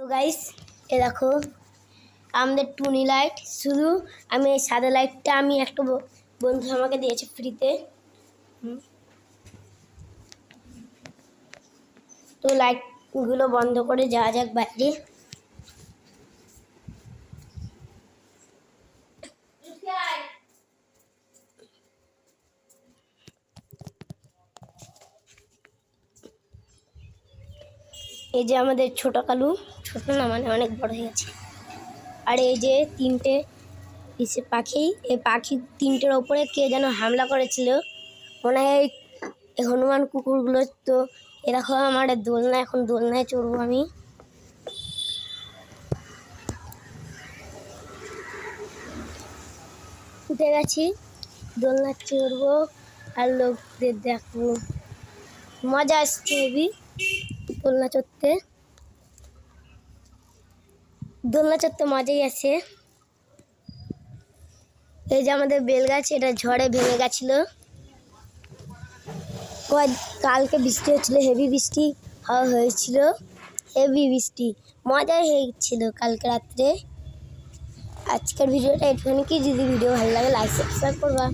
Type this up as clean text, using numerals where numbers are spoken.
তো গাইস এ দেখো আমাদের টুনি লাইট। শুধু আমি এই সাদা লাইটটা আমি একটা বন্ধু আমাকে দিয়েছে ফ্রিতে। তো লাইটগুলো বন্ধ করে যাওয়া যাক বাইরে। এই যে আমাদের ছোট কালু, ছোট না মানে অনেক বড় হয়ে গেছে। আর এই যে তিনটে পাখি, এই পাখি তিনটের ওপরে কে যেন হামলা করেছিল মনে হয় এই হনুমান কুকুরগুলো। তো এরকম আমার দোলনা, এখন দোলনায় চড়বো আমি। উঠে গেছি, দোলনা চড়বো আর লোকদের দেখবো। মজা আসছে হেবি দোলনা চড়তে, দোলনা চড়তে মজাই আছে। এই যে আমাদের বেল গাছ, এটা ঝড়ে ভেঙে গেছিল। কালকে বৃষ্টি হচ্ছিল, হেভি বৃষ্টি হয়েছিল, হেভি বৃষ্টি, মজাই হয়েছিল কালকে রাত্রে। আজকের ভিডিওটা এটুখানি কি, যদি ভিডিও ভালো লাগে লাইক সাবস্ক্রাইব করবা।